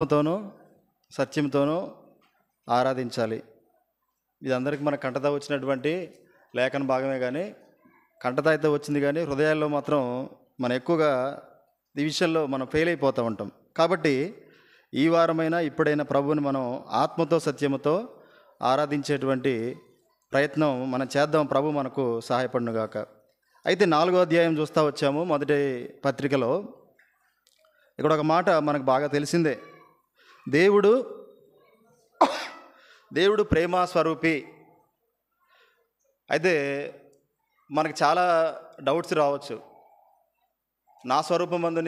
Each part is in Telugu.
తోనూ సత్యంతోనూ ఆరాధించాలి. ఇది అందరికీ మన కంటత వచ్చినటువంటి లేఖన భాగమే కానీ, కంటత అయితే వచ్చింది కానీ హృదయాల్లో మాత్రం మనం ఎక్కువగా ఈ విషయంలో మనం ఫెయిల్ అయిపోతూ ఉంటాం. కాబట్టి ఈ వారమైనా ఇప్పుడైనా ప్రభువుని మనం ఆత్మతో సత్యముతో ఆరాధించేటువంటి ప్రయత్నం మనం చేద్దాం. ప్రభు మనకు సహాయపడునుగాక. అయితే 4వ అధ్యాయం చూస్తూ వచ్చాము. మొదటి పత్రికలో ఇక్కడ ఒక మాట మనకు బాగా తెలిసిందే. దేవుడు ప్రేమ స్వరూపి. అయితే మనకు చాలా డౌట్స్ రావచ్చు. నా స్వరూపం మందు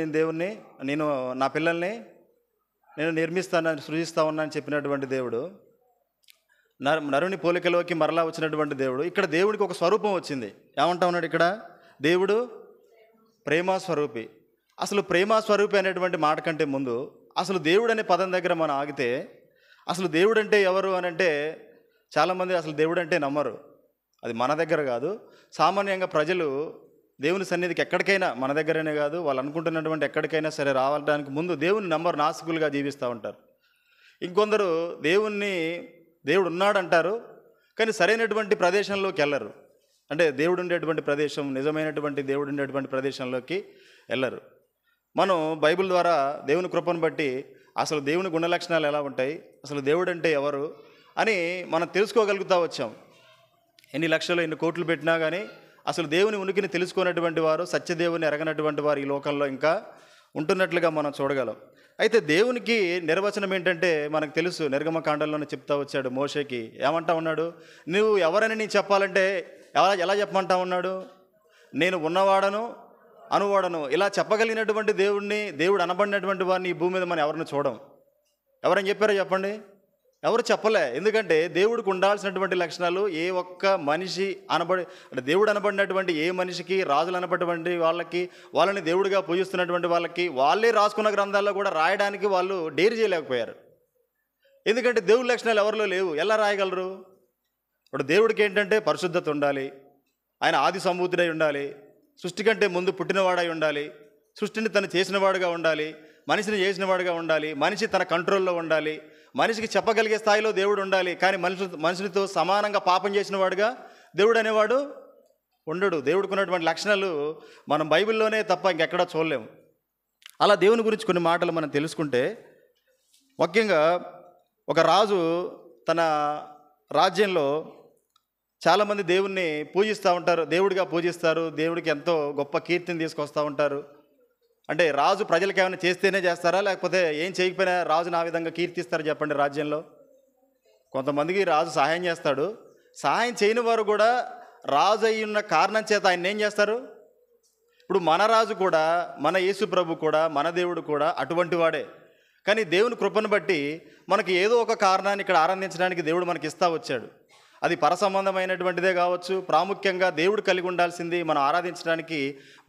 నేను నా పిల్లల్ని నిర్మిస్తానని సృజిస్తా ఉన్నానని చెప్పినటువంటి దేవుడు, నరుని పోలికలోకి మరలా వచ్చినటువంటి దేవుడు, ఇక్కడ దేవుడికి ఒక స్వరూపం వచ్చింది. ఏమంటా ఉన్నాడు ఇక్కడ? దేవుడు ప్రేమ స్వరూపి. అసలు ప్రేమ స్వరూపి అనేటువంటి మాట కంటే ముందు అసలు దేవుడు అనే పదం దగ్గర మనం ఆగితే, అసలు దేవుడు అంటే ఎవరు అని అంటే చాలామంది అసలు దేవుడు అంటే నమ్మరు. అది మన దగ్గర కాదు. సామాన్యంగా ప్రజలు దేవుని సన్నిధికి ఎక్కడికైనా, మన దగ్గరనే కాదు, వాళ్ళు అనుకుంటున్నటువంటి ఎక్కడికైనా సరే రావడానికి ముందు దేవుని నమ్మరు, నాస్తికులుగా జీవిస్తూ ఉంటారు. ఇంకొందరు దేవుడు ఉన్నాడంటారు కానీ సరైనటువంటి ప్రదేశంలోకి వెళ్ళరు. అంటే దేవుడు ఉండేటువంటి ప్రదేశం, నిజమైనటువంటి దేవుడు ఉండేటువంటి ప్రదేశంలోకి వెళ్ళరు. మనం బైబిల్ ద్వారా దేవుని కృపను బట్టి అసలు దేవుని గుణ లక్షణాలు ఎలా ఉంటాయి, అసలు దేవుడు అంటే ఎవరు అని మనం తెలుసుకోగలుగుతూ వచ్చాం. ఎన్ని లక్షలు ఎన్ని కోట్లు పెట్టినా కానీ అసలు దేవుని ఉనికిని తెలుసుకున్నటువంటి వారు, సత్యదేవుని ఎరగనటువంటి వారు ఈ లోకంలో ఇంకా ఉంటున్నట్లుగా మనం చూడగలం. అయితే దేవునికి నిర్వచనం ఏంటంటే మనకు తెలుసు. నిర్గమకాండంలోనే చెప్తా వచ్చాడు మోషేకి. ఏమంటా ఉన్నాడు? నువ్వు ఎవరని నేను చెప్పాలంటే ఎలా చెప్పమంటా ఉన్నాడు? నేను ఉన్నవాడను అనువాడను. ఇలా చెప్పగలిగినటువంటి దేవుడు అనబడినటువంటి వారిని ఈ భూమి మీద మనం ఎవరిని చూడం. ఎవరని చెప్పారో చెప్పండి? ఎవరు చెప్పలే. ఎందుకంటే దేవుడికి ఉండాల్సినటువంటి లక్షణాలు ఏ ఒక్క మనిషి అంటే దేవుడు అనబడినటువంటి ఏ మనిషికి, రాజులు అనబడినటువంటి వాళ్ళని దేవుడిగా పూజిస్తున్నటువంటి వాళ్ళకి వాళ్ళే రాసుకున్న గ్రంథాల్లో కూడా రాయడానికి వాళ్ళు డేర్ చేయలేకపోయారు. ఎందుకంటే దేవుడి లక్షణాలు ఎవరిలో లేవు. ఎలా రాయగలరు? ఇప్పుడు దేవుడికి ఏంటంటే పరిశుద్ధత ఉండాలి, ఆయన ఆది సంభూతుడై ఉండాలి, సృష్టి కంటే ముందు పుట్టినవాడై ఉండాలి, సృష్టిని తను చేసినవాడుగా ఉండాలి, మనిషిని చేసినవాడుగా ఉండాలి, మనిషి తన కంట్రోల్లో ఉండాలి, మనిషికి చెప్పగలిగే స్థాయిలో దేవుడు ఉండాలి. కానీ మనుషులతో సమానంగా పాపం చేసిన వాడుగా దేవుడు అనేవాడు ఉండడు. దేవుడికి ఉన్నటువంటి లక్షణాలు మనం బైబిల్లోనే తప్ప ఇంకెక్కడా చూడలేము. అలా దేవుని గురించి కొన్ని మాటలు మనం తెలుసుకుంటే, ముఖ్యంగా ఒక రాజు తన రాజ్యంలో చాలామంది దేవుణ్ణి పూజిస్తూ ఉంటారు, దేవుడిగా పూజిస్తారు, దేవుడికి ఎంతో గొప్ప కీర్తిని తీసుకొస్తూ ఉంటారు. అంటే రాజు ప్రజలకు ఏమైనా చేస్తేనే చేస్తారా, లేకపోతే ఏం చేయకపోయినా రాజుని ఆ విధంగా కీర్తిస్తారు చెప్పండి? రాజ్యంలో కొంతమందికి రాజు సహాయం చేస్తాడు. సహాయం చేయని వారు కూడా రాజు అయి ఉన్న కారణం చేత ఆయన ఏం చేస్తారు? ఇప్పుడు మన రాజు కూడా, మన యేసు ప్రభు కూడా, మన దేవుడు కూడా అటువంటి వాడే. కానీ దేవుని కృపను బట్టి మనకి ఏదో ఒక కారణాన్ని ఇక్కడ ఆనందించడానికి దేవుడు మనకి ఇస్తా వచ్చాడు. అది పరసంబంధమైనటువంటిదే కావచ్చు. ప్రాముఖ్యంగా దేవుడు కలిగి ఉండాల్సింది మనం ఆరాధించడానికి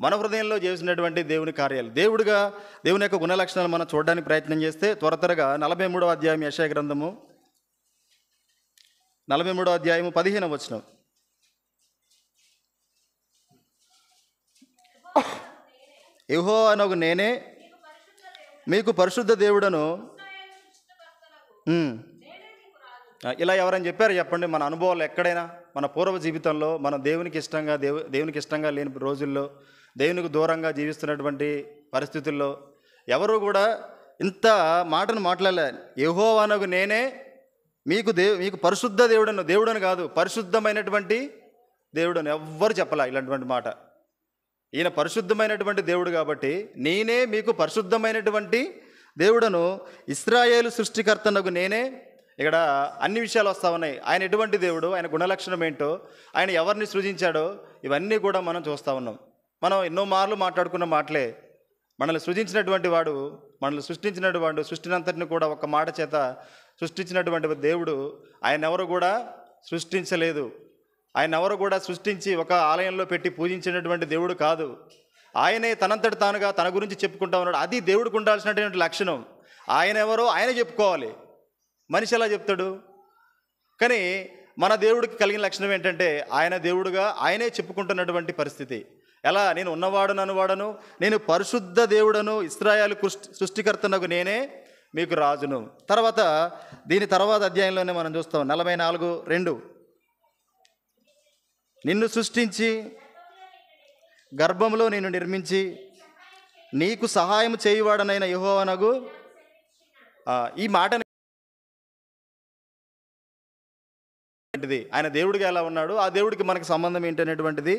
మన హృదయంలో చేసినటువంటి దేవుని కార్యాలు. దేవుని యొక్క గుణ లక్షణాలు మనం చూడడానికి ప్రయత్నం చేస్తే త్వరగా 43వ అధ్యాయం యెషయా గ్రంథము 43వ అధ్యాయము 15వ వచనం. యెహోవా అనగు నేనే మీకు పరిశుద్ధ దేవుడను. ఇలా ఎవరైనా చెప్పారు చెప్పండి? మన అనుభవాలు ఎక్కడైనా, మన పూర్వ జీవితంలో మనం దేవునికి ఇష్టంగా లేని రోజుల్లో, దేవునికి దూరంగా జీవిస్తున్నటువంటి పరిస్థితుల్లో ఎవరు కూడా ఇంత మాటను మాట్లాడలే. యెహోవా అనగు నేనే మీకు పరిశుద్ధ దేవుడను కాదు, పరిశుద్ధమైనటువంటి దేవుడని ఎవ్వరు చెప్పలే ఇలాంటి మాట. ఈయన పరిశుద్ధమైనటువంటి దేవుడు కాబట్టి నేనే మీకు పరిశుద్ధమైనటువంటి దేవుడను, ఇశ్రాయేలు సృష్టికర్తనగు నేనే. ఇక్కడ అన్ని విషయాలు వస్తూ ఉన్నాయి. ఆయన ఎటువంటి దేవుడు, ఆయన గుణలక్షణం ఏంటో, ఆయన ఎవరిని సృజించాడో ఇవన్నీ కూడా మనం చూస్తూ ఉన్నాం. మనం ఎన్నో మార్లు మాట్లాడుకున్న మాటలే. మనల్ని సృజించినటువంటి వాడు, మనల్ని సృష్టించినటువంటి వాడు, సృష్టినంతటిని కూడా ఒక మాట చేత సృష్టించినటువంటి దేవుడు ఆయన ఎవరు కూడా సృష్టించలేదు. ఆయన ఎవరు కూడా సృష్టించి ఒక ఆలయంలో పెట్టి పూజించినటువంటి దేవుడు కాదు. ఆయనే తనంతటి తానుగా తన గురించి చెప్పుకుంటా ఉన్నాడు. అది దేవుడికి ఉండాల్సినటువంటి లక్షణం. ఆయన ఎవరో ఆయన చెప్పుకోవాలి. మనిషి ఎలా చెప్తాడు? కానీ మన దేవుడికి కలిగిన లక్షణం ఏంటంటే ఆయన దేవుడుగా ఆయనే చెప్పుకుంటున్నటువంటి పరిస్థితి. ఎలా? నేను ఉన్నవాడను అనువాడను, నేను పరిశుద్ధ దేవుడను, ఇశ్రాయేలు సృష్టికర్తనకు నేనే, మీకు రాజును. తర్వాత దీని తర్వాత అధ్యాయంలోనే మనం చూస్తాం 44:2. నిన్ను సృష్టించి గర్భంలో నిన్ను నిర్మించి నీకు సహాయం చేయువాడనైన యెహోవానగు. ఈ మాట ఆయన దేవుడిగా ఎలా ఉన్నాడు, ఆ దేవుడికి మనకు సంబంధం ఏంటనేటువంటిది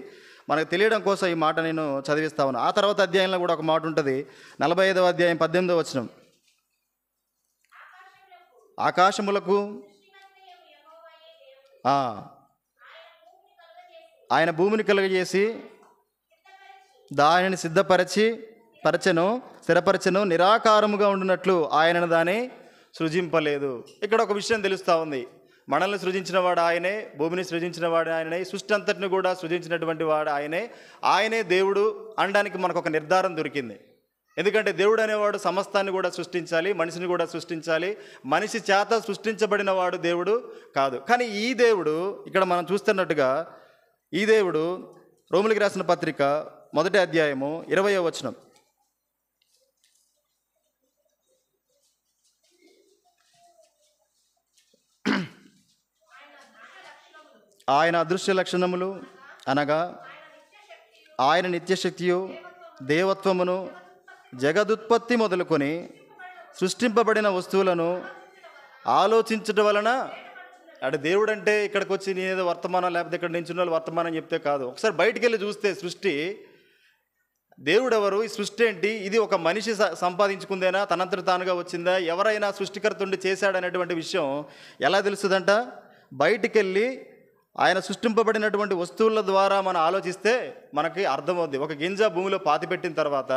మనకు తెలియడం కోసం ఈ మాట నేను చదివిస్తా ఉన్నాను. ఆ తర్వాత అధ్యాయంలో కూడా ఒక మాట ఉంటుంది. 45వ అధ్యాయం 18వ వచనం. ఆకాశములకు ఆయన భూమిని కలుగజేసి దానిని పరచెను స్థిరపరచెను, నిరాకారముగా ఉండినట్లు ఆయనను దాన్ని సృజింపలేదు. ఇక్కడ ఒక విషయం తెలుస్తూ ఉంది. మనల్ని సృజించిన వాడు ఆయనే, భూమిని సృజించిన వాడు ఆయనే, సృష్టి అంతటిని కూడా సృజించినటువంటి వాడు ఆయనే దేవుడు అనడానికి మనకు ఒక నిర్ధారణ దొరికింది. ఎందుకంటే దేవుడు అనేవాడు సమస్తాన్ని కూడా సృష్టించాలి, మనిషిని కూడా సృష్టించాలి. మనిషి చేత సృష్టించబడిన వాడు దేవుడు కాదు. కానీ ఈ దేవుడు ఇక్కడ మనం చూస్తున్నట్టుగా ఈ దేవుడు రోమిలికి రాసిన పత్రిక 1వ అధ్యాయము 20వ వచనం. ఆయన అదృశ్య లక్షణములు అనగా ఆయన నిత్యశక్తియు దేవత్వమును జగదుత్పత్తి మొదలుకొని సృష్టింపబడిన వస్తువులను ఆలోచించడం వలన అంటే దేవుడు అంటే ఇక్కడికి వచ్చి నేనేదో వర్తమానం లేకపోతే ఇక్కడ నించున్న వాళ్ళు వర్తమానం చెప్తే కాదు. ఒకసారి బయటికి వెళ్ళి చూస్తే సృష్టి దేవుడు ఎవరు, ఈ సృష్టి ఏంటి, ఇది ఒక మనిషి సంపాదించుకుందేనా, తనంతట తానుగా వచ్చిందా, ఎవరైనా సృష్టికర్తుండి చేశాడనేటువంటి విషయం ఎలా తెలుస్తుందంట? బయటికి వెళ్ళి ఆయన సృష్టింపబడినటువంటి వస్తువుల ద్వారా మనం ఆలోచిస్తే మనకి అర్థమవుద్ది. ఒక గింజ భూమిలో పాతిపెట్టిన తర్వాత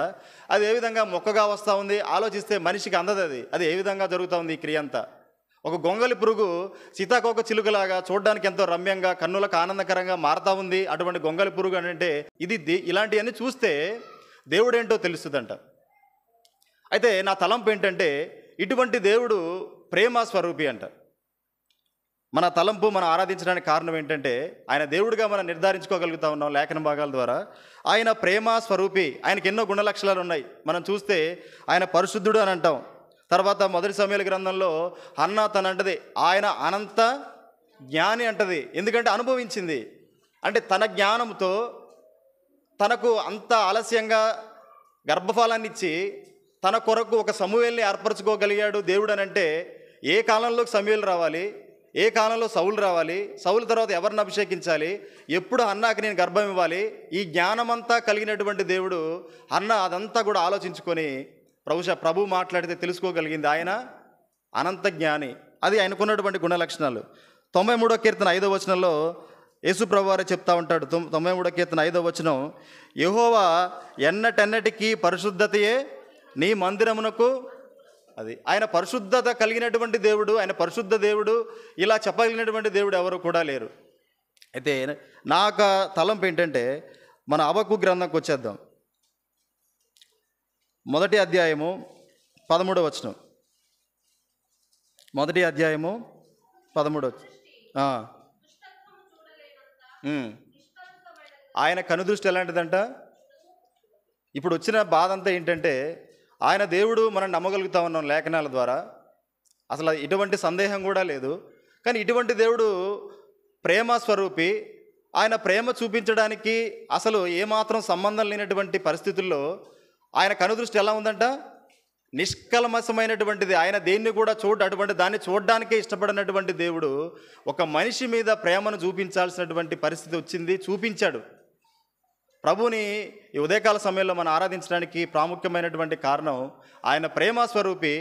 అది ఏ విధంగా మొక్కగా వస్తూ ఉంది ఆలోచిస్తే మనిషికి అందదు. అది ఏ విధంగా జరుగుతూ ఉంది ఈ క్రియ అంతా. ఒక గొంగలి పురుగు సీతాకోక చిలుకలాగా చూడడానికి ఎంతో రమ్యంగా కన్నులకు ఆనందకరంగా మారుతూ ఉంది. అటువంటి గొంగలి పురుగు అంటే ఇలాంటివన్నీ చూస్తే దేవుడేంటో తెలుస్తుందంట. అయితే నా తలంపు ఏంటంటే ఇటువంటి దేవుడు ప్రేమ స్వరూపి అంట. మన తలంపు మనం ఆరాధించడానికి కారణం ఏంటంటే ఆయన దేవుడిగా మనం నిర్ధారించుకోగలుగుతా ఉన్నాం లేఖన భాగాల ద్వారా. ఆయన ప్రేమ స్వరూపి, ఆయనకి ఎన్నో గుణలక్షణాలు ఉన్నాయి. మనం చూస్తే ఆయన పరిశుద్ధుడు అని అంటాం. తర్వాత 1 సమూయేలు గ్రంథంలో హన్నా తనంటది ఆయన అనంత జ్ఞాని అంటది. ఎందుకంటే అనుభవించింది. అంటే తన జ్ఞానంతో తనకు అంత ఆలస్యంగా గర్భఫలాన్ని ఇచ్చి తన కొరకు ఒక సమూయేలుని ఏర్పరచుకోగలిగాడు దేవుడు అని అంటే ఏ కాలంలోకి సమూయేలు రావాలి, ఏ కాలంలో సౌలు రావాలి, సౌలు తర్వాత ఎవరిని అభిషేకించాలి, ఎప్పుడు హన్నాకి నేను గర్భం ఇవ్వాలి, ఈ జ్ఞానమంతా కలిగినటువంటి దేవుడు హన్నా అదంతా కూడా ఆలోచించుకొని ప్రభు మాట్లాడితే తెలుసుకోగలిగింది. ఆయన అనంత జ్ఞాని. అది ఆయనకున్నటువంటి గుణలక్షణాలు. 93వ కీర్తన 5వ వచనంలో యేసు ప్రభు వారే చెప్తా ఉంటాడు. 93వ కీర్తన 5వ వచనం, యెహోవా ఎన్నటెన్నటికీ పరిశుద్ధతయే నీ మందిరమునకు. అది ఆయన పరిశుద్ధత కలిగినటువంటి దేవుడు, ఆయన పరిశుద్ధ దేవుడు. ఇలా చెప్పగలిగినటువంటి దేవుడు ఎవరు కూడా లేరు. అయితే నాకు తలంపు ఏంటంటే మన హబక్కూ గ్రంథంకి వచ్చేద్దాం. 1వ అధ్యాయము 13వ వచనం. 1వ అధ్యాయము 13వ వచనం. ఆయన కనుదృష్టి ఎలాంటిదంట? ఇప్పుడు వచ్చిన బాధ అంతా ఏంటంటే ఆయన దేవుడు మనం నమ్మగలుగుతా ఉన్నాం లేఖనాల ద్వారా, అసలు ఇటువంటి సందేహం కూడా లేదు. కానీ ఇటువంటి దేవుడు ప్రేమ స్వరూపి. ఆయన ప్రేమ చూపించడానికి అసలు ఏమాత్రం సంబంధం లేనటువంటి పరిస్థితుల్లో ఆయన కనుదృష్టి ఎలా ఉందంట? నిష్కల్మషమైనటువంటిది. ఆయన దేన్ని కూడా అటువంటి దాన్ని చూడడానికే ఇష్టపడినటువంటి దేవుడు ఒక మనిషి మీద ప్రేమను చూపించాల్సినటువంటి పరిస్థితి వచ్చింది, చూపించాడు. ప్రభుని ఈ ఉదయకాల సమయంలో మనం ఆరాధించడానికి ప్రాముఖ్యమైనటువంటి కారణం ఆయన ప్రేమ స్వరూపి.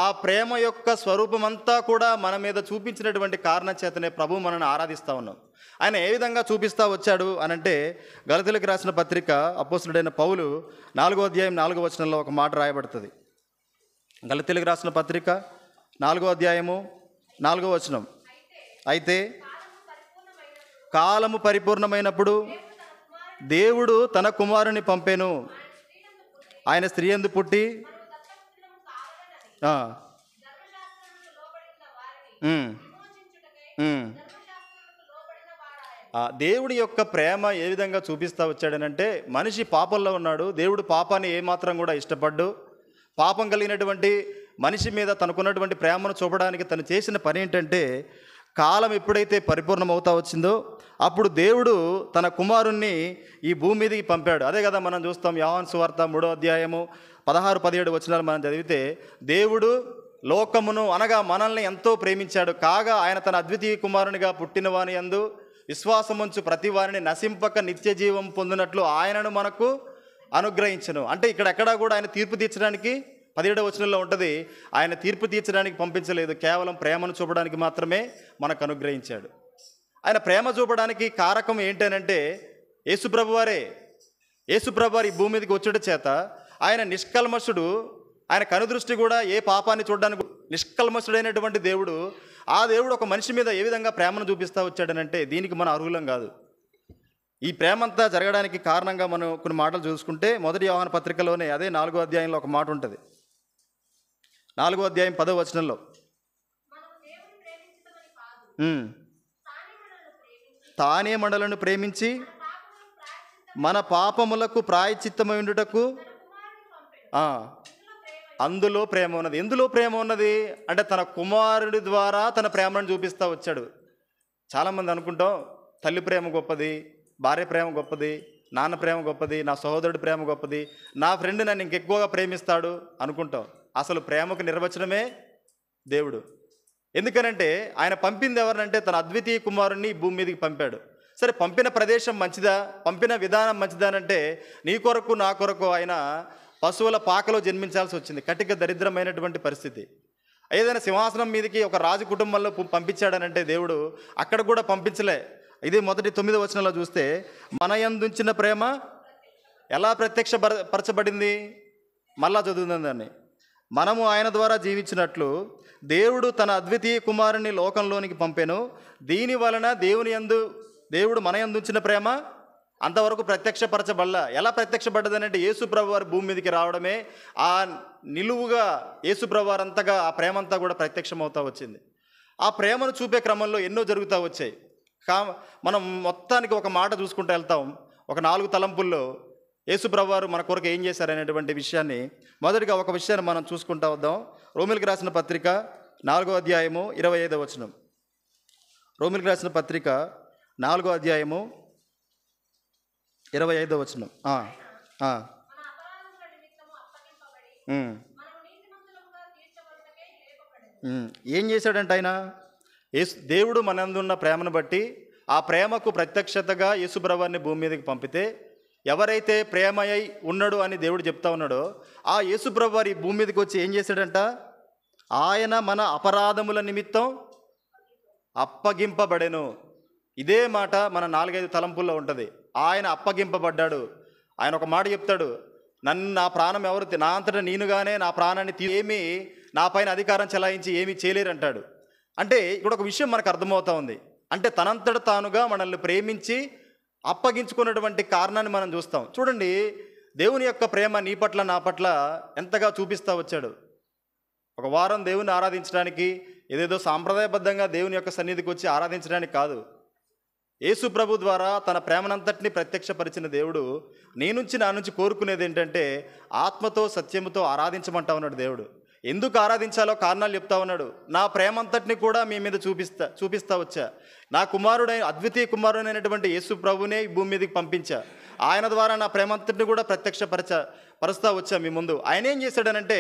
ఆ ప్రేమ యొక్క స్వరూపమంతా కూడా మన మీద చూపించినటువంటి కారణం చేతనే ప్రభు మనల్ని ఆరాధిస్తూ ఉన్నాం. ఆయన ఏ విధంగా చూపిస్తూ వచ్చాడు అనంటే గలతీయులకు రాసిన పత్రిక అపోస్తలుడైన పౌలు 4వ అధ్యాయం 4వ వచనంలో ఒక మాట రాయబడుతుంది. గలతీయులకు రాసిన పత్రిక 4వ అధ్యాయము 4వ వచనం, అయితే కాలము పరిపూర్ణమైనప్పుడు దేవుడు తన కుమారుని పంపెను, ఆయన స్త్రీ యందు పుట్టి దేవుడి యొక్క ప్రేమ ఏ విధంగా చూపిస్తూ వచ్చాడనంటే మనిషి పాపంలో ఉన్నాడు. దేవుడు పాపాన్ని ఏమాత్రం కూడా ఇష్టపడ్డు. పాపం కలిగినటువంటి మనిషి మీద తనకున్నటువంటి ప్రేమను చూపడానికి తను చేసిన పని ఏంటంటే, కాలం ఎప్పుడైతే పరిపూర్ణమవుతా వచ్చిందో అప్పుడు దేవుడు తన కుమారుణ్ణి ఈ భూమి మీదకి పంపాడు. అదే కదా మనం చూస్తాం, యోహాను సువార్త 3వ అధ్యాయము 16-17 వచనాలు మనం చదివితే, దేవుడు లోకమును అనగా మనల్ని ఎంతో ప్రేమించాడు కాగా ఆయన తన అద్వితీయ కుమారునిగా పుట్టిన వాని యందు విశ్వాసముంచు ప్రతి వారిని నశింపక నిత్య జీవం పొందినట్లు ఆయనను మనకు అనుగ్రహించను. అంటే ఇక్కడెక్కడా కూడా ఆయన తీర్పు తీర్చడానికి 17వ వచనంలో ఉంటుంది, ఆయన తీర్పు తీర్చడానికి పంపించలేదు, కేవలం ప్రేమను చూపడానికి మాత్రమే మనకు అనుగ్రహించాడు. ఆయన ప్రేమ చూపడానికి కారకం ఏంటనంటే యేసుప్రభు వారే. యేసుప్రభు వారు ఈ భూమి మీదకి వచ్చుట చేత ఆయన నిష్కల్మషుడు, ఆయన కనుదృష్టి కూడా ఏ పాపాన్ని చూడడానికి నిష్కల్మషుడైనటువంటి దేవుడు. ఆ దేవుడు ఒక మనిషి మీద ఏ విధంగా ప్రేమను చూపిస్తూ వచ్చాడనంటే దీనికి మనం అర్హులం కాదు. ఈ ప్రేమంతా జరగడానికి కారణంగా మనం కొన్ని మాటలు చూసుకుంటే, మొదటి యోహాను పత్రికలోనే అదే 4వ అధ్యాయంలో ఒక మాట ఉంటుంది. 4వ అధ్యాయం 10వ వచనంలో, తానే మనలను ప్రేమించి మన పాపములకు ప్రాయశ్చిత్తమైనటకు అందులో ప్రేమ ఉన్నది. ఎందులో ప్రేమ ఉన్నది అంటే తన కుమారుడి ద్వారా తన ప్రేమను చూపిస్తూ వచ్చాడు. చాలామంది అనుకుంటాం తల్లి ప్రేమ గొప్పది, భార్య ప్రేమ గొప్పది, నాన్న ప్రేమ గొప్పది, నా సహోదరుడి ప్రేమ గొప్పది, నా ఫ్రెండ్ నన్ను ఇంకెక్కువగా ప్రేమిస్తాడు అనుకుంటాం. అసలు ప్రేమకు నిర్వచనమే దేవుడు. ఎందుకనంటే ఆయన పంపింది ఎవరినంటే తన అద్వితీయ కుమారుణ్ణి భూమి మీదకి పంపాడు. సరే, పంపిన ప్రదేశం మంచిదా, పంపిన విధానం మంచిదానంటే నీ కొరకు నా కొరకు ఆయన పశువుల పాకలో జన్మించాల్సి వచ్చింది. కటిక దరిద్రమైనటువంటి పరిస్థితి. ఏదైనా సింహాసనం మీదకి ఒక రాజు కుటుంబంలో పంపించాడనంటే దేవుడు అక్కడ కూడా పంపించలే. ఇదే మొదటి 9వ వచనంలో చూస్తే, మన యందుంచిన ప్రేమ ఎలా ప్రత్యక్షపరచబడింది, మళ్ళా చదువుతుంది దాన్ని, మనము ఆయన ద్వారా జీవించినట్లు దేవుడు తన అద్వితీయ కుమారుని లోకంలోనికి పంపెను, దీని వలన దేవుడు మన యందుంచిన ప్రేమ అంతవరకు ప్రత్యక్షపరచబడలా. ఎలా ప్రత్యక్షపడ్డదనంటే యేసుప్రభు వారు భూమి మీదకి రావడమే ఆ నిలువుగా యేసుప్రభు వారు అంతగా ఆ ప్రేమంతా కూడా ప్రత్యక్షమవుతూ వచ్చింది. ఆ ప్రేమను చూపే క్రమంలో ఎన్నో జరుగుతూ వచ్చాయి. మనం మొత్తానికి ఒక మాట చూసుకుంటూ వెళ్తాం. ఒక 4 తలంపుల్లో యేసుప్రభు వారు మన కొరకు ఏం చేశారనేటువంటి విషయాన్ని మొదటిగా ఒక విషయాన్ని మనం చూసుకుంటూ వద్దాం. రోమిలికి రాసిన పత్రిక 4వ అధ్యాయము 25వ వచనం. రోమిలికి రాసిన పత్రిక 4వ అధ్యాయము 25వ వచనం. ఏం చేశాడంటే ఆయన దేవుడు మనందున్న ప్రేమను బట్టి ఆ ప్రేమకు ప్రత్యక్షతగా యేసుప్రభుని భూమి మీదకి పంపితే, ఎవరైతే ప్రేమయ్యి ఉన్నాడు అని దేవుడు చెప్తా ఉన్నాడో ఆ యేసుప్రభు వారి భూమి మీదకి వచ్చి ఏం చేశాడంట, ఆయన మన అపరాధముల నిమిత్తం అప్పగింపబడెను. ఇదే మాట మన 4-5 తలంపుల్లో ఉంటుంది. ఆయన అప్పగింపబడ్డాడు. ఆయన ఒక మాట చెప్తాడు, నా ప్రాణం ఎవరు నా అంతటా నేనుగానే నా ప్రాణాన్ని ఏమీ నా పైన అధికారం చెలాయించి ఏమీ చేయలేరు అంటాడు. అంటే ఇక్కడ ఒక విషయం మనకు అర్థమవుతా ఉంది. అంటే తనంతట తానుగా మనల్ని ప్రేమించి అప్పగించుకున్నటువంటి కారణాన్ని మనం చూస్తాం. చూడండి, దేవుని యొక్క ప్రేమ నీ పట్ల నా పట్ల ఎంతగా చూపిస్తూ వచ్చాడు. ఒక వారం దేవుని ఆరాధించడానికి ఏదేదో సాంప్రదాయబద్ధంగా దేవుని యొక్క సన్నిధికి వచ్చి ఆరాధించడానికి కాదు. యేసు ప్రభు ద్వారా తన ప్రేమనంతటిని ప్రత్యక్షపరిచిన దేవుడు నీ నుంచి నా నుంచి కోరుకునేది ఏంటంటే ఆత్మతో సత్యముతో ఆరాధించమంటా ఉన్నాడు దేవుడు. ఎందుకు ఆరాధించాలో కారణాలు చెప్తా ఉన్నాడు. నా ప్రేమంతటిని కూడా మీ మీద చూపిస్తా వచ్చా. నా అద్వితీయ కుమారుడైనటువంటి యేసు ప్రభునే ఈ భూమి మీదకి పంపించా. ఆయన ద్వారా నా ప్రేమంతటిని కూడా పరుస్తా వచ్చా మీ ముందు. ఆయన ఏం చేశాడనంటే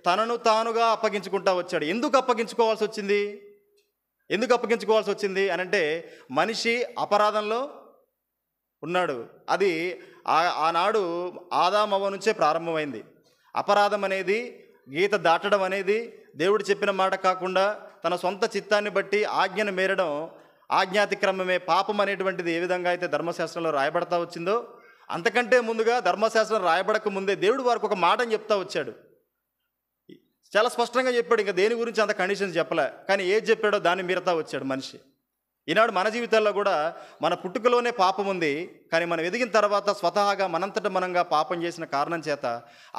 తనను తానుగా అప్పగించుకుంటా వచ్చాడు. ఎందుకు అప్పగించుకోవాల్సి వచ్చింది అనంటే మనిషి అపరాధంలో ఉన్నాడు. అది ఆనాడు ఆదామవ్వ నుంచే ప్రారంభమైంది. అపరాధం అనేది, గీత దాటడం అనేది, దేవుడు చెప్పిన మాట కాకుండా తన సొంత చిత్తాన్ని బట్టి ఆజ్ఞను మేరడం, ఆజ్ఞాతిక్రమమే పాపం అనేటువంటిది ఏ విధంగా అయితే ధర్మశాస్త్రంలో రాయబడతా వచ్చిందో, అంతకంటే ముందుగా ధర్మశాస్త్రం రాయబడక ముందే దేవుడు వారికి ఒక మాటని చెప్తా వచ్చాడు. చాలా స్పష్టంగా చెప్పాడు. ఇంకా దేని గురించి అంత కండిషన్స్ చెప్పలే, కానీ ఏది చెప్పాడో దాన్ని మీరతా వచ్చాడు మనిషి. ఈనాడు మన జీవితాల్లో కూడా మన పుట్టుకలోనే పాపం ఉంది, కానీ మనం ఎదిగిన తర్వాత స్వతహాగా మనంతట మనంగా పాపం చేసిన కారణం చేత,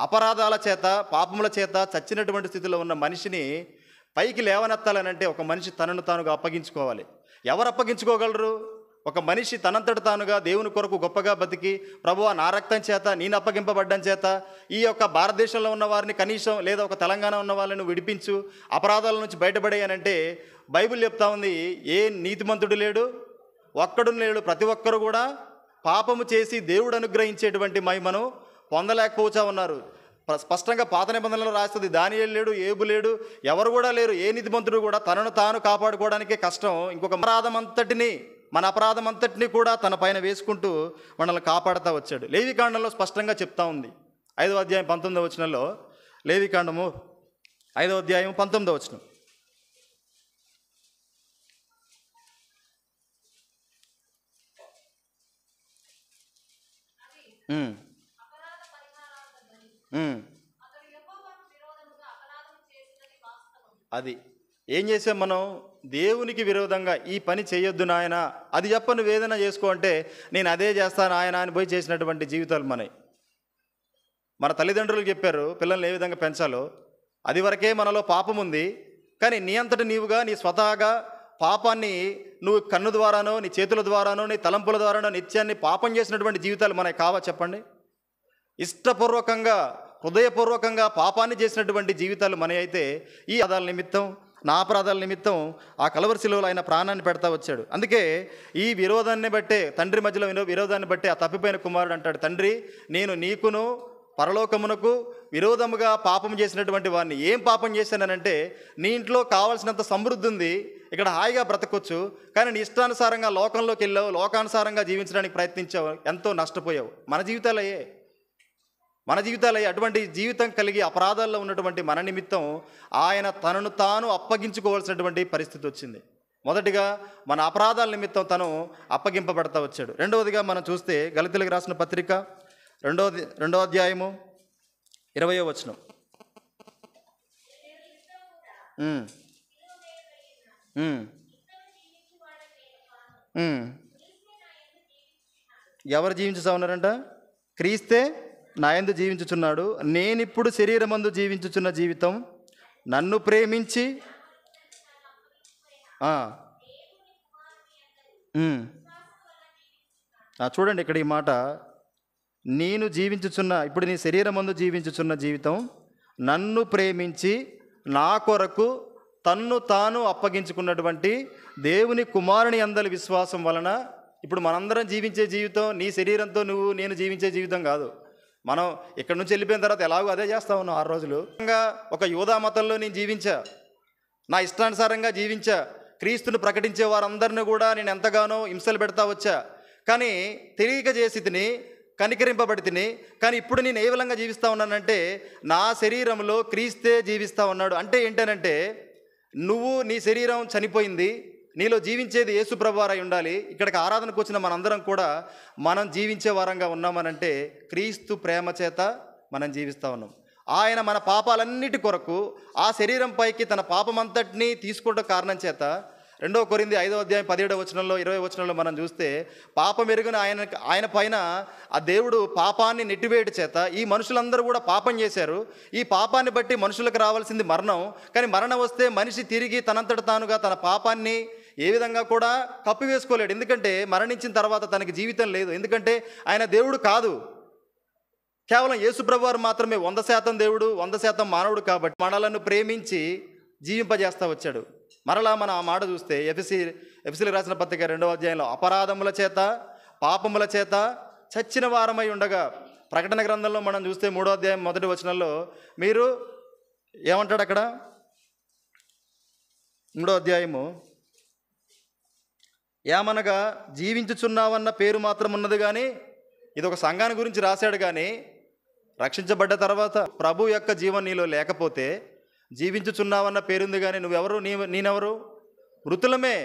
అపరాధాల చేత, పాపముల చేత చచ్చినటువంటి స్థితిలో ఉన్న మనిషిని పైకి లేవనెత్తాలనంటే ఒక మనిషి తనను తానుగా అప్పగించుకోవాలి. ఎవరు అప్పగించుకోగలరు? ఒక మనిషి తనంతట తానుగా దేవుని కొరకు గొప్పగా బతికి, ప్రభువా నా రక్తం చేత నేను అప్పగింపబడ్డం చేత ఈ యొక్క భారతదేశంలో ఉన్న వారిని కనీసం లేదా ఒక తెలంగాణ ఉన్న వాళ్ళని విడిపించు, అపరాధాల నుంచి బయటపడేయనంటే బైబిల్ చెప్తా ఉంది, ఏ నీతిమంతుడు లేడు, ఒక్కడు లేడు, ప్రతి ఒక్కరు కూడా పాపము చేసి దేవుడు అనుగ్రహించేటువంటి మహిమను పొందలేకపోతా ఉన్నారు. స్పష్టంగా పాత నిబంధనలు రాస్తుంది. దానియేలు లేడు, ఏబు లేడు, ఎవరు కూడా లేరు. ఏ నీతిమంతుడు కూడా తనను తాను కాపాడుకోవడానికే కష్టం. ఇంకొక మన అపరాధం అంతటినీ కూడా తన పైన వేసుకుంటూ మనల్ని కాపాడుతూ వచ్చాడు. లేవికాండంలో స్పష్టంగా చెప్తా ఉంది. 5వ అధ్యాయం 19వ వచనంలో, లేవికాండము 5వ అధ్యాయం 19వ వచనం. అది ఏం చేసాం మనం? దేవునికి విరోధంగా ఈ పని చేయొద్దు నాయన, అది చెప్ప నువ్వు ఏదైనా చేసుకో అంటే నేను అదే చేస్తాను ఆయన అని పోయి చేసినటువంటి జీవితాలు మనవి. మన తల్లిదండ్రులు చెప్పారు పిల్లల్ని ఏ విధంగా పెంచాలో, అది వరకే మనలో పాపం ఉంది. కానీ నీ అంతటి నీవుగా నీ స్వతహాగా పాపాన్ని నువ్వు కన్ను ద్వారానో నీ చేతుల ద్వారానో నీ తలంపుల ద్వారానో నిత్యాన్ని పాపం చేసినటువంటి జీవితాలు మనకి కావా చెప్పండి? ఇష్టపూర్వకంగా హృదయపూర్వకంగా పాపాన్ని చేసినటువంటి జీవితాలు మన అయితే ఈ అపరాధాల నిమిత్తం, నా అపరాధాల నిమిత్తం ఆ కలవరి శిలువలో ఆయన ప్రాణాన్ని పెడతా వచ్చాడు. అందుకే ఈ విరోధాన్ని బట్టే, తండ్రి మధ్యలో విరోధాన్ని బట్టే ఆ తప్పిపోయిన కుమారుడు అంటాడు, తండ్రి నేను నీకును పరలోకమునకు విరోధముగా పాపం చేసినటువంటి వాడిని. ఏం పాపం చేశానంటే, నీ ఇంట్లో కావాల్సినంత సమృద్ధి ఉంది, ఇక్కడ హాయిగా బ్రతకొచ్చు, కానీ నీ ఇష్టానుసారంగా లోకంలోకి వెళ్ళావు, లోకానుసారంగా జీవించడానికి ప్రయత్నించావు, ఎంతో నష్టపోయావు. మన జీవితాలయ్యే అటువంటి జీవితం కలిగి అపరాధాల్లో ఉన్నటువంటి మన నిమిత్తం ఆయన తనను తాను అప్పగించుకోవాల్సినటువంటి పరిస్థితి వచ్చింది. మొదటిగా మన అపరాధాల నిమిత్తం తను అప్పగింపబడతా వచ్చాడు. రెండవదిగా మనం చూస్తే గలతీయులకు రాసిన పత్రిక 2వ అధ్యాయము 20వ వచనం. ఎవరు జీవించుతా ఉన్నారంట? క్రీస్తే నాయందు జీవించుచున్నాడు, నేనిప్పుడు శరీరమందు జీవించుచున్న జీవితం నన్ను ప్రేమించి చూడండి ఇక్కడ ఈ మాట, నేను జీవించుచున్న, ఇప్పుడు నీ శరీరమందు జీవించుచున్న జీవితం నన్ను ప్రేమించి నా కొరకు తన్ను తాను అప్పగించుకున్నటువంటి దేవుని కుమారుని అందరి విశ్వాసం వలన. ఇప్పుడు మనందరం జీవించే జీవితం నీ శరీరంతో నేను జీవించే జీవితం కాదు. మనం ఇక్కడ నుంచి వెళ్ళిపోయిన తర్వాత ఎలాగో అదే చేస్తా ఉన్నాం 6 రోజులు. ఒక యూదా మతంలో నేను జీవించా, నా ఇష్టానుసారంగా జీవించా, క్రీస్తుని ప్రకటించే వారందరినీ కూడా నేను ఎంతగానో హింసలు పెడతా వచ్చా. కానీ తెలియక చేసి తిని, కనికరింపబడి తిని, కానీ ఇప్పుడు నేను ఏ విధంగా జీవిస్తూ ఉన్నానంటే నా శరీరంలో క్రీస్తే జీవిస్తూ ఉన్నాడు. అంటే ఏంటనంటే నీ శరీరం చనిపోయింది, నీలో జీవించేది యేసు ప్రభువారై ఉండాలి. ఇక్కడికి ఆరాధనకు వచ్చిన మనందరం కూడా మనం జీవించే వారంగా ఉన్నామనంటే క్రీస్తు ప్రేమ చేత మనం జీవిస్తూ ఉన్నాం. ఆయన మన పాపాలన్నిటి కొరకు ఆ శరీరం పైకి తన పాపమంతటినీ తీసుకోవడం కారణం చేత 2 కొరింథీ 5వ అధ్యాయం 17వ వచనంలో 20వ వచనంలో మనం చూస్తే పాపం ఎరుగున ఆయన పైన ఆ దేవుడు పాపాన్ని నెట్టివేయడం చేత ఈ మనుషులందరూ కూడా పాపం చేశారు. ఈ పాపాన్ని బట్టి మనుషులకు రావాల్సింది మరణం. కానీ మరణం వస్తే మనిషి తిరిగి తనంతట తానుగా తన పాపాన్ని ఏ విధంగా కూడా కప్పివేసుకోలేడు. ఎందుకంటే మరణించిన తర్వాత తనకి జీవితం లేదు. ఎందుకంటే ఆయన దేవుడు కాదు, కేవలం యేసుప్రభువారు మాత్రమే 100% దేవుడు 100% మానవుడు. కాబట్టి మనలను ప్రేమించి జీవింపజేస్తా వచ్చాడు. మరలా మనం ఆ మాట చూస్తే ఎఫెసీయులకు రాసిన పత్రిక 2వ అధ్యాయంలో అపరాధముల చేత పాపముల చేత చచ్చిన వారమై ఉండగా, ప్రకటన గ్రంథంలో మనం చూస్తే 3వ అధ్యాయం 1వ వచనంలో మీరు ఏమంటాడు అక్కడ? 3వ అధ్యాయము, ఏమనగా జీవించుచున్నావన్న పేరు మాత్రం ఉన్నది, కానీ ఇది ఒక సంఘాన్ని గురించి రాశాడు. కానీ రక్షించబడ్డ తర్వాత ప్రభు యొక్క జీవం నీలో లేకపోతే జీవించుచున్నావన్న పేరుంది, కానీ నువ్వెవరు? నేనెవరు? మృతులమే.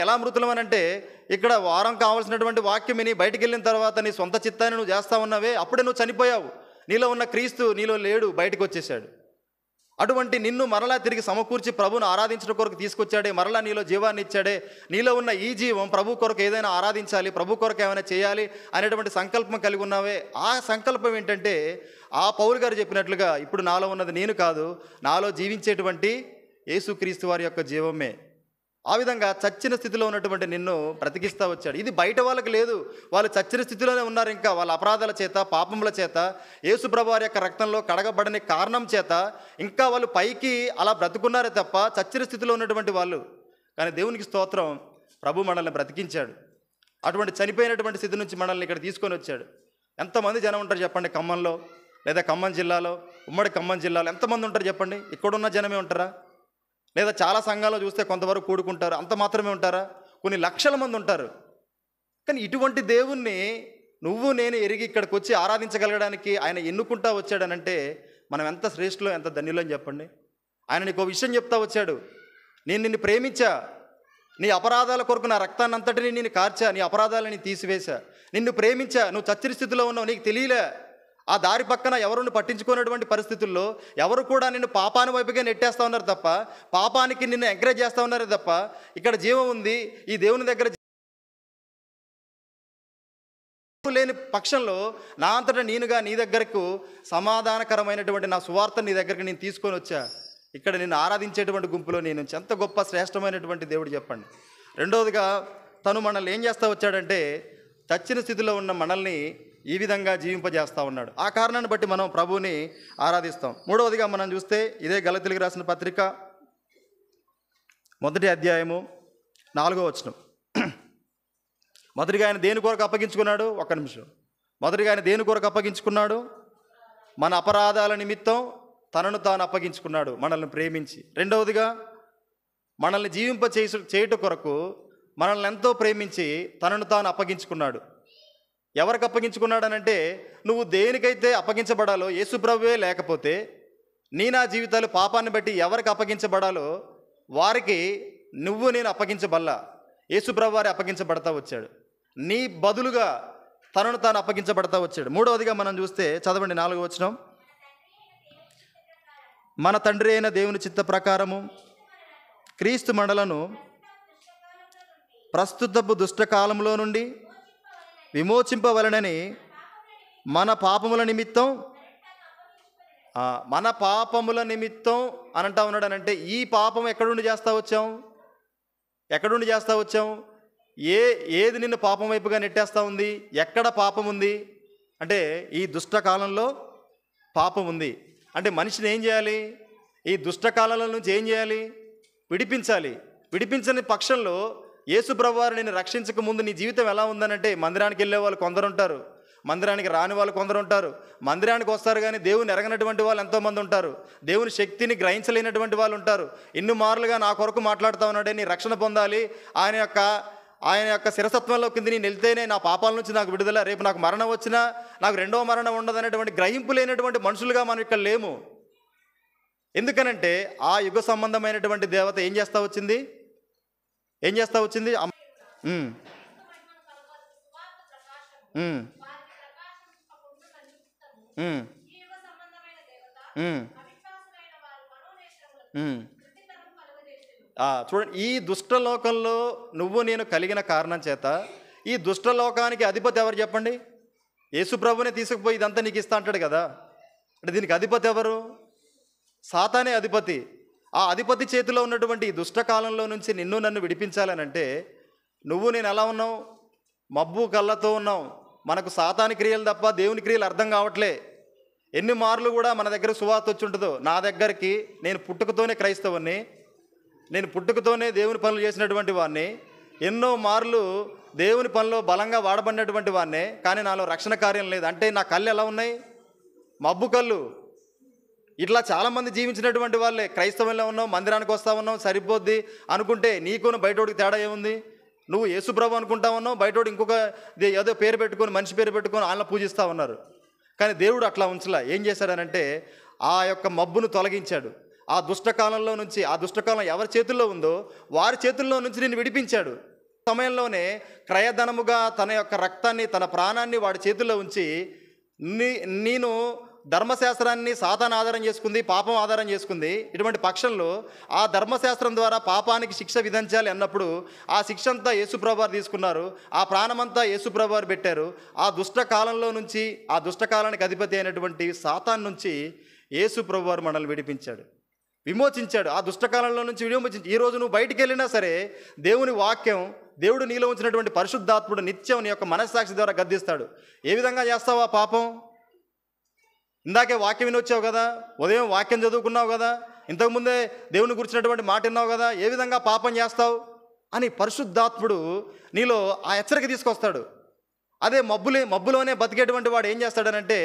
ఎలా మృతులమనంటే ఇక్కడ వారం కావాల్సినటువంటి వాక్యం విని బయటికి వెళ్ళిన తర్వాత నీ సొంత చిత్తాన్ని నువ్వు చేస్తా ఉన్నావే, అప్పుడే నువ్వు చనిపోయావు. నీలో ఉన్న క్రీస్తు నీలో లేడు, బయటకు వచ్చేసాడు. అటువంటి నిన్ను మరలా తిరిగి సమకూర్చి ప్రభువును ఆరాధించడం కొరకు తీసుకొచ్చాడే, మరలా నీలో జీవాన్ని ఇచ్చాడే. నీలో ఉన్న ఈ జీవం ప్రభు కొరకు ఏదైనా ఆరాధించాలి, ప్రభు కొరకు ఏమైనా చేయాలి అనేటువంటి సంకల్పం కలిగి ఉన్నావే. ఆ సంకల్పం ఏంటంటే ఆ పౌలు గారు చెప్పినట్లుగా ఇప్పుడు నాలో ఉన్నది నేను కాదు, నాలో జీవించేటువంటి యేసుక్రీస్తు వారి యొక్క జీవమే. ఆ విధంగా చచ్చిన స్థితిలో ఉన్నటువంటి నిన్ను బ్రతికిస్తూ వచ్చాడు. ఇది బయట వాళ్ళకి లేదు. వాళ్ళు చచ్చిన స్థితిలోనే ఉన్నారు. ఇంకా వాళ్ళ అపరాధాల చేత, పాపముల చేత, యేసుప్రభు వారి యొక్క రక్తంలో కడగబడని కారణం చేత ఇంకా వాళ్ళు పైకి అలా బ్రతుకున్నారే తప్ప చచ్చిన స్థితిలో ఉన్నటువంటి వాళ్ళు. కానీ దేవునికి స్తోత్రం, ప్రభు మనల్ని బ్రతికించాడు. అటువంటి చనిపోయినటువంటి స్థితి నుంచి మనల్ని ఇక్కడ తీసుకొని వచ్చాడు. ఎంతమంది జనం ఉంటారు చెప్పండి ఖమ్మంలో, లేదా ఖమ్మం జిల్లాలో, ఉమ్మడి ఖమ్మం జిల్లాలో ఎంతమంది ఉంటారు చెప్పండి? ఇక్కడున్న జనమే ఉంటారా? లేదా చాలా సంఘాల్లో చూస్తే కొంతవరకు కూడుకుంటారు, అంత మాత్రమే ఉంటారా? కొన్ని లక్షల మంది ఉంటారు. కానీ ఇటువంటి దేవుణ్ణి నువ్వు నేను ఎరిగి ఇక్కడికి వచ్చి ఆరాధించగలగడానికి ఆయన ఎన్నుకుంటా వచ్చాడనంటే మనం ఎంత శ్రేష్ఠులో, ఎంత ధన్యులో అని చెప్పండి. ఆయన నీకు విషయం చెప్తా వచ్చాడు. నేను నిన్ను ప్రేమించా, నీ అపరాధాల కొరకు నా రక్తాన్ని అంతటిని నేను కార్చా, నీ అపరాధాలని తీసివేశా, నిన్ను ప్రేమించా. నువ్వు చచ్చిన స్థితిలో ఉన్నావు, నీకు తెలియలే. ఆ దారి పక్కన ఎవరు పట్టించుకునేటువంటి పరిస్థితుల్లో ఎవరు కూడా నిన్ను పాపాని వైపుగా నెట్టేస్తూ ఉన్నారు తప్ప, పాపానికి నిన్ను ఎంకరేజ్ చేస్తూ ఉన్నారు తప్ప, ఇక్కడ జీవం ఉంది, ఈ దేవుని దగ్గర లేని పక్షంలో నా అంతటా నేనుగా నీ దగ్గరకు సమాధానకరమైనటువంటి నా సువార్త నీ దగ్గరికి నేను తీసుకొని వచ్చా. ఇక్కడ నిన్ను ఆరాధించేటువంటి గుంపులో నేను ఎంత గొప్ప శ్రేష్టమైనటువంటి దేవుడు చెప్పండి. రెండవదిగా తను మనల్ని ఏం చేస్తూ వచ్చాడంటే చచ్చిన స్థితిలో ఉన్న మనల్ని ఈ విధంగా జీవింపజేస్తూ ఉన్నాడు. ఆ కారణాన్ని బట్టి మనం ప్రభువుని ఆరాధిస్తాం. మూడవదిగా మనం చూస్తే ఇదే గలతీయులకు రాసిన పత్రిక 1వ అధ్యాయము 4వ వచనం. మొదటిగా ఆయన దేని కొరకు అప్పగించుకున్నాడు? ఒక్క నిమిషం. మొదటిగా ఆయన దేని కొరకు అప్పగించుకున్నాడు? మన అపరాధాల నిమిత్తం తనను తాను అప్పగించుకున్నాడు, మనల్ని ప్రేమించి. రెండవదిగా మనల్ని చేయుట కొరకు మనల్ని ఎంతో ప్రేమించి తనను తాను అప్పగించుకున్నాడు. ఎవరికి అప్పగించుకున్నాడనంటే నువ్వు దేనికైతే అప్పగించబడాలో యేసుప్రభువే లేకపోతే నా జీవితాలు పాపాన్ని బట్టి ఎవరికి అప్పగించబడాలో వారికి నువ్వు నేను అప్పగించబల్లా. యేసుప్రభు వారి అప్పగించబడతా వచ్చాడు. నీ బదులుగా తనను తాను అప్పగించబడతా వచ్చాడు. మూడవదిగా మనం చూస్తే చదవండి 4వ వచనం. మన తండ్రి అయిన దేవుని చిత్త ప్రకారము క్రీస్తు మనలను ప్రస్తుతపు దుష్టకాలంలో నుండి విమోచింపవలనని మన పాపముల నిమిత్తం అనంటా ఉన్నాడు. అనంటే ఈ పాపం ఎక్కడుండి చేస్తూ వచ్చాం? ఎక్కడుండి చేస్తూ వచ్చాం? ఏది నిన్ను పాపం వైపుగా నెట్టేస్తూ ఉంది? ఎక్కడ పాపం ఉంది అంటే ఈ దుష్టకాలంలో పాపం ఉంది. అంటే మనిషిని ఏం చేయాలి? ఈ దుష్టకాలంలో నుంచి ఏం చేయాలి? విడిపించాలి. విడిపించని పక్షంలో యేసుప్రభు వారు నిన్ను రక్షించక ముందు నీ జీవితం ఎలా ఉందనంటే మార్గానికి వెళ్ళే వాళ్ళు కొందరు ఉంటారు, మందిరానికి రాని వాళ్ళు కొందరు ఉంటారు, మందిరానికి వస్తారు కానీ దేవుని ఎరగనటువంటి వాళ్ళు ఎంతోమంది ఉంటారు, దేవుని శక్తిని గ్రహించలేనటువంటి వాళ్ళు ఉంటారు. ఎన్ని మారులుగా నా కొరకు మాట్లాడుతూ ఉన్నాడే, నీ రక్షణ పొందాలి, ఆయన యొక్క శిరసత్వంలో కింద నేను వెళ్తేనే నా పాపాల నుంచి నాకు విడుదల, రేపు నాకు మరణం వచ్చినా నాకు రెండవ మరణం ఉండదనేటువంటి గ్రహింపు లేనటువంటి మనుషులుగా మనం ఇక్కడ లేము. ఎందుకనంటే ఆ యుగ సంబంధమైనటువంటి దేవత ఏం చేస్తూ వచ్చింది? చూడండి, ఈ దుష్టలోకంలో నువ్వు నేను కలిగిన కారణం చేత ఈ దుష్టలోకానికి అధిపతి ఎవరు చెప్పండి? యేసుప్రభునే తీసుకుపోయి ఇదంతా నీకు ఇస్తా అంటాడు కదా. అంటే దీనికి అధిపతి ఎవరు? సాతానే అధిపతి. ఆ అధిపతి చేతిలో ఉన్నటువంటి ఈ దుష్టకాలంలో నుంచి నిన్ను నన్ను విడిపించాలనంటే నువ్వు నేను ఎలా ఉన్నావు? మబ్బు కళ్ళతో ఉన్నావు. మనకు సాతాని క్రియలు తప్ప దేవుని క్రియలు అర్థం కావట్లే. ఎన్ని మార్లు కూడా మన దగ్గర సువార్త వచ్చి ఉంటుందో. నా దగ్గరికి నేను పుట్టుకతోనే క్రైస్తవుని, నేను పుట్టుకతోనే దేవుని పనులు చేసినటువంటి వాడిని, ఎన్నో మార్లు దేవుని పనిలో బలంగా వాడబడినటువంటి వాడినే, కానీ నాలో రక్షణ కార్యం లేదు. అంటే నా కళ్ళు ఎలా ఉన్నాయి? మబ్బు కళ్ళు. ఇట్లా చాలామంది జీవించినటువంటి వాళ్ళే. క్రైస్తవంలో ఉన్నావు, మందిరానికి వస్తా ఉన్నావు, సరిపోద్ది అనుకుంటే నీకును బయటోడికి తేడా ఏముంది? నువ్వు యేసుప్రభు అనుకుంటా ఉన్నావు, బయటోడు ఇంకొక ఏదో పేరు పెట్టుకొని, మనిషి పేరు పెట్టుకొని వాళ్ళని పూజిస్తూ ఉన్నారు. కానీ దేవుడు అట్లా ఉంచలా. ఏం చేశాడనంటే ఆ యొక్క మబ్బును తొలగించాడు. ఆ దుష్టకాలంలో నుంచి, ఆ దుష్టకాలం ఎవరి చేతుల్లో ఉందో వారి చేతుల్లో నుంచి నేను విడిపించాడు. సమయంలోనే క్రయధనముగా తన యొక్క రక్తాన్ని, తన ప్రాణాన్ని వాడి చేతుల్లో ఉంచి నేను ధర్మశాస్త్రాన్ని సాతాను ఆధారం చేసుకుంది, పాపం ఆధారం చేసుకుంది. ఇటువంటి పక్షంలో ఆ ధర్మశాస్త్రం ద్వారా పాపానికి శిక్ష విధించాలి అన్నప్పుడు ఆ శిక్ష అంతా యేసుప్రభు వారు తీసుకున్నారు. ఆ ప్రాణమంతా యేసుప్రభు వారు పెట్టారు. ఆ దుష్టకాలంలో నుంచి, ఆ దుష్టకాలానికి అధిపతి అయినటువంటి సాతాను నుంచి యేసుప్రభు వారు మనల్ని విడిపించాడు. విమోచించాడు. ఆ దుష్టకాలంలో నుంచి విమోచించి ఈరోజు నువ్వు బయటికి వెళ్ళినా సరే దేవుని వాక్యం, దేవుడు నీలో ఉంచినటువంటి పరిశుద్ధాత్ముడు నిత్యం నీ యొక్క మనస్సాక్షి ద్వారా గద్దిస్తాడు. ఏ విధంగా చేస్తావు ఆ పాపం? ఇందాకే వాక్యం వినొచ్చావు కదా, ఉదయం వాక్యం చదువుకున్నావు కదా, ఇంతకుముందే దేవుని గురించినటువంటి మాట విన్నావు కదా, ఏ విధంగా పాపం చేస్తావు అని పరిశుద్ధాత్ముడు నీలో ఆ హెచ్చరిక తీసుకొస్తాడు. అదే మబ్బులోనే బతికేటువంటి వాడు ఏం చేస్తాడనంటే,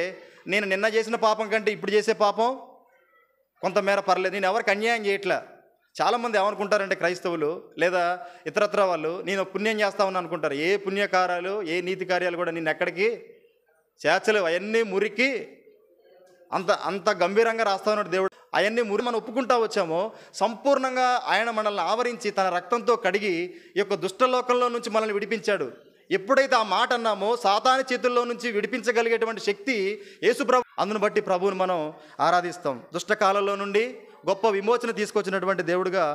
నేను నిన్న చేసిన పాపం కంటే ఇప్పుడు చేసే పాపం కొంతమేర పర్లేదు, నేను ఎవరికి అన్యాయం చేయట్లా. చాలామంది ఏమనుకుంటారంటే క్రైస్తవులు లేదా ఇతరత్ర వాళ్ళు, నేను పుణ్యం చేస్తామని అనుకుంటారు. ఏ పుణ్యకార్యాలు, ఏ నీతి కార్యాలు కూడా నేను ఎక్కడికి చేర్చలేవు. అవన్నీ మురికి అంత గంభీరంగా రాస్తా ఉన్నాడు దేవుడు. అవన్నీ మనం ఒప్పుకుంటా వచ్చామో సంపూర్ణంగా ఆయన మనల్ని ఆవరించి తన రక్తంతో కడిగి ఈ యొక్క దుష్టలోకంలో నుంచి మనల్ని విడిపించాడు. ఎప్పుడైతే ఆ మాట అన్నామో సాతాను చేతుల్లో నుంచి విడిపించగలిగేటువంటి శక్తి యేసు ప్రభు. అందును బట్టి ప్రభువుని మనం ఆరాధిస్తాం. దుష్టకాలంలో నుండి గొప్ప విమోచన తీసుకొచ్చినటువంటి దేవుడిగా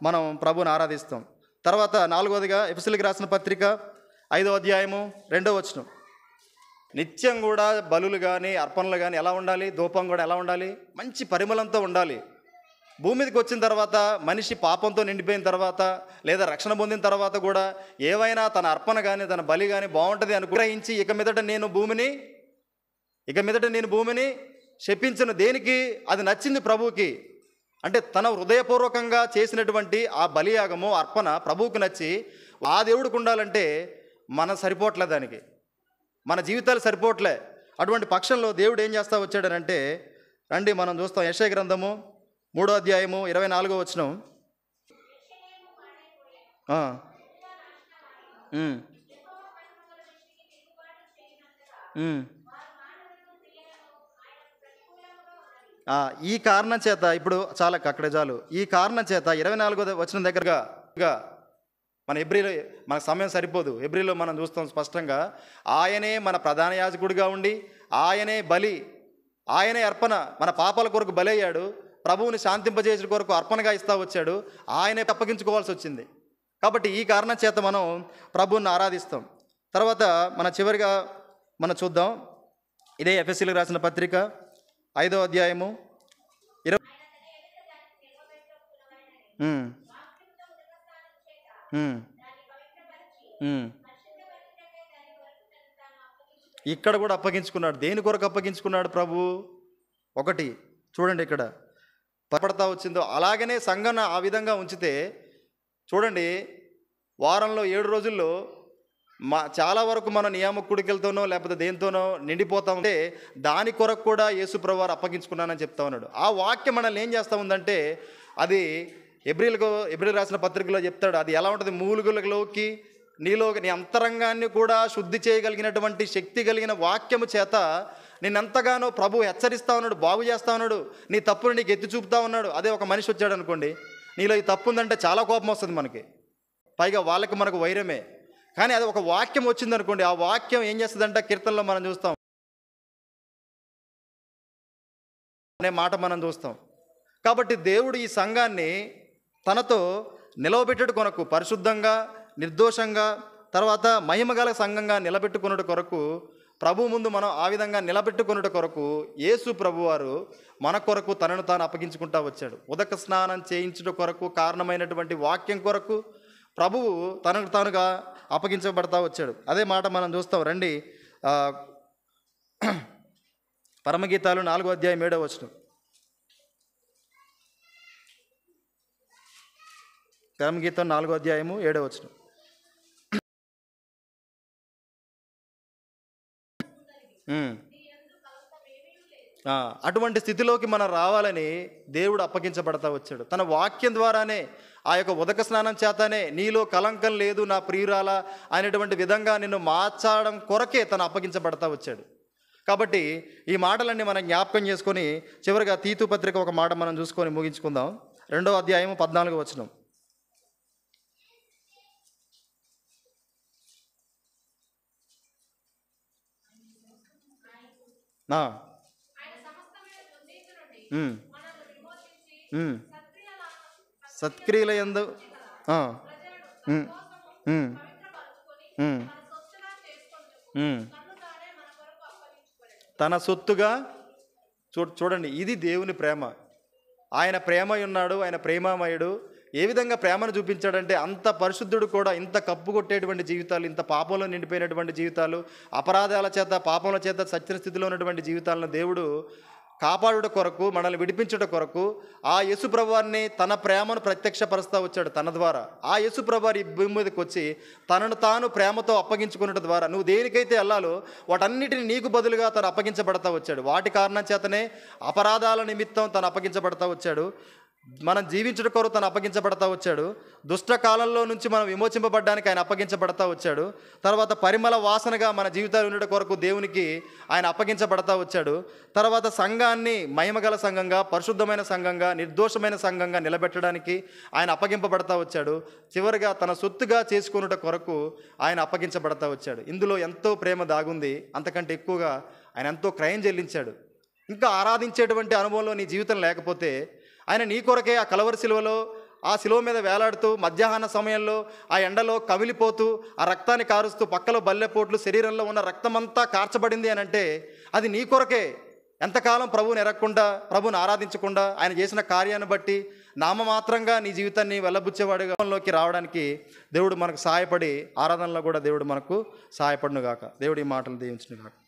మనం ప్రభువుని ఆరాధిస్తాం. తర్వాత 4వదిగా ఎఫెసీయులకు రాసిన పత్రిక 5వ అధ్యాయము 2వ వచనం. నిత్యం కూడా బలులు కానీ అర్పణలు కానీ ఎలా ఉండాలి? ధూపం కూడా ఎలా ఉండాలి? మంచి పరిమళంతో ఉండాలి. భూమి మీదకి వచ్చిన తర్వాత మనిషి పాపంతో నిండిపోయిన తర్వాత లేదా రక్షణ పొందిన తర్వాత కూడా ఏవైనా తన అర్పణ కానీ తన బలి కానీ బాగుంటుంది అనుగ్రహించి ఇక మీదట నేను భూమిని శపించను. దేనికి? అది నచ్చింది ప్రభువుకి. అంటే తన హృదయపూర్వకంగా చేసినటువంటి ఆ బలియాగము అర్పణ ప్రభువుకి నచ్చి ఆ దేవుడికి ఉండాలంటే మనం సరిపోవట్లే, దానికి మన జీవితాలు సరిపోవట్లే. అటువంటి పక్షంలో దేవుడు ఏం చేస్తా వచ్చాడనంటే, రండి మనం చూస్తాం. యెషయా గ్రంథము 3వ అధ్యాయము 24వ వచనం. ఈ కారణం చేత ఇప్పుడు చాలా అక్కడే చాలు. ఈ కారణం చేత 24వ వచనం దగ్గరగా మన సమయం సరిపోదు. హెబ్రీలో మనం చూస్తాం స్పష్టంగా, ఆయనే మన ప్రధాన యాజకుడిగా ఉండి ఆయనే బలి, ఆయనే అర్పణ, మన పాపాల కొరకు బలి అయ్యాడు. ప్రభువుని శాంతింపజేసిన కొరకు అర్పణగా ఇస్తా వచ్చాడు. ఆయనే అప్పగించుకోవాల్సి వచ్చింది. కాబట్టి ఈ కారణం చేత మనం ప్రభువుని ఆరాధిస్తాం. తర్వాత మన చివరిగా మనం చూద్దాం. ఇదే ఎఫెసీయులకు రాసిన పత్రిక 5వ అధ్యాయము 20. ఇక్కడ కూడా అప్పగించుకున్నాడు. దేని కొరకు అప్పగించుకున్నాడు ప్రభు? ఒకటి చూడండి, ఇక్కడ పడతా వచ్చిందో అలాగనే సంఘాన్ని ఆ విధంగా ఉంచితే చూడండి, వారంలో 7 రోజుల్లో చాలా వరకు మన నియామకుడికెళ్తోనో లేకపోతే దేనితోనో నిండిపోతా ఉంటే దాని కొరకు కూడా యేసు ప్రభు వారు అప్పగించుకున్నానని చెప్తా ఉన్నాడు. ఆ వాక్యం మనల్ని ఏం చేస్తూ ఉందంటే, అది ఎబ్రీలు రాసిన పత్రికలో చెప్తాడు, అది ఎలా ఉంటుంది? మూలుగులలోకి నీలో నీ అంతరంగాన్ని కూడా శుద్ధి చేయగలిగినటువంటి శక్తి కలిగిన వాక్యము చేత నిన్నెంతగానో ప్రభు హెచ్చరిస్తూ ఉన్నాడు, బాగు చేస్తూ ఉన్నాడు, నీ తప్పును నీకు ఎత్తి చూపుతా ఉన్నాడు. అదే ఒక మనిషి వచ్చాడు అనుకోండి, నీలో ఈ తప్పు ఉందంటే చాలా కోపం వస్తుంది మనకి, పైగా వాళ్ళకి మనకు వైరమే. కానీ అది ఒక వాక్యం వచ్చిందనుకోండి, ఆ వాక్యం ఏం చేస్తుందంటే, కీర్తనలో మనం చూస్తాం అనే మాట మనం చూస్తాం. కాబట్టి దేవుడు ఈ సంఘాన్ని తనతో నిలవబెట్టడు కొరకు, పరిశుద్ధంగా నిర్దోషంగా తర్వాత మహిమగల సంఘంగా నిలబెట్టుకున్నట్టు కొరకు, ప్రభు ముందు మనం ఆ విధంగా నిలబెట్టుకున్నట్టు కొరకు యేసు ప్రభువారు మన కొరకు తనను తాను అప్పగించుకుంటా వచ్చాడు. ఉదక స్నానం చేయించుట కొరకు కారణమైనటువంటి వాక్యం కొరకు ప్రభువు తనకు తానుగా అప్పగించబడతా వచ్చాడు. అదే మాట మనం చూస్తాం. రండి, పరమగీతాలు 4వ అధ్యాయం 7వ వచనం. పరమగీతం 4వ అధ్యాయము 7వ వచనం. అటువంటి స్థితిలోకి మనం రావాలని దేవుడు అప్పగించబడతా వచ్చాడు. తన వాక్యం ద్వారానే, ఆ యొక్క ఉదక స్నానం చేతనే నీలో కలంకం లేదు నా ప్రియురాల అనేటువంటి విధంగా నిన్ను మార్చడం కొరకే తను అప్పగించబడతా వచ్చాడు. కాబట్టి ఈ మాటలన్నీ మనం జ్ఞాపకం చేసుకొని చివరిగా తీతు పత్రిక ఒక మాట మనం చూసుకొని ముగించుకుందాం. 2వ అధ్యాయము 14వ వచనం. సత్క్రియలయందు తన సొత్తుగా చూడండి, ఇది దేవుని ప్రేమ. ఆయన ప్రేమై ఉన్నాడు, ఆయన ప్రేమామయుడు. ఏ విధంగా ప్రేమను చూపించాడంటే, అంత పరిశుద్ధుడు కూడా ఇంత కప్పు కొట్టేటువంటి జీవితాలు, ఇంత పాపంలో నిండిపోయినటువంటి జీవితాలు, అపరాధాల చేత పాపముల చేత సత్య స్థితిలో ఉన్నటువంటి జీవితాలను దేవుడు కాపాడుట కొరకు, మనల్ని విడిపించుట కొరకు ఆ యేసుప్రభువారిని తన ప్రేమను ప్రత్యక్షపరుస్తూ వచ్చాడు తన ద్వారా. ఆ యేసుప్రభువారి భూమి మీదకి వచ్చి తనను తాను ప్రేమతో అప్పగించుకున్నట ద్వారా నువ్వు దేనికైతే వెళ్ళాలో వాటన్నిటిని నీకు బదులుగా తను అప్పగించబడతా వచ్చాడు. వాటి కారణం చేతనే అపరాధాల నిమిత్తం తను అప్పగించబడతా వచ్చాడు. మనం జీవించడం కొరకు తను అప్పగించబడతా వచ్చాడు. దుష్ట కాలంలో నుంచి మనం విమోచింపబడడానికి ఆయన అప్పగించబడతా వచ్చాడు. తర్వాత పరిమళ వాసనగా మన జీవితాలు ఉండడం కొరకు దేవునికి ఆయన అప్పగించబడతా వచ్చాడు. తర్వాత సంఘాన్ని మహిమగల సంఘంగా, పరిశుద్ధమైన సంఘంగా, నిర్దోషమైన సంఘంగా నిలబెట్టడానికి ఆయన అప్పగింపబడతా వచ్చాడు. చివరిగా తన సొత్తుగా చేసుకున్నట కొరకు ఆయన అప్పగించబడతా వచ్చాడు. ఇందులో ఎంతో ప్రేమ దాగుంది. అంతకంటే ఎక్కువగా ఆయన ఎంతో క్రయం చెల్లించాడు. ఇంకా ఆరాధించేటువంటి అనుభవంలో నీ జీవితం లేకపోతే, ఆయన నీ కొరకే ఆ కలవరి శిలువలో, ఆ శిలువ మీద వేలాడుతూ మధ్యాహ్న సమయంలో ఆ ఎండలో కమిలిపోతూ ఆ రక్తాన్ని కారుస్తూ పక్కలో బల్లెపోట్లు, శరీరంలో ఉన్న రక్తమంతా కార్చబడింది అని అంటే అది నీ కొరకే. ఎంతకాలం ప్రభువుని ఎరగకుండా, ప్రభువుని ఆరాధించకుండా, ఆయన చేసిన కార్యాన్ని బట్టి నామమాత్రంగా నీ జీవితాన్ని వెళ్ళబుచ్చేవాడిలోకి రావడానికి దేవుడు మనకు సహాయపడి, ఆరాధనలో కూడా దేవుడు మనకు సహాయపడునుగాక. దేవుడి మాటలు దీవించునుగాక.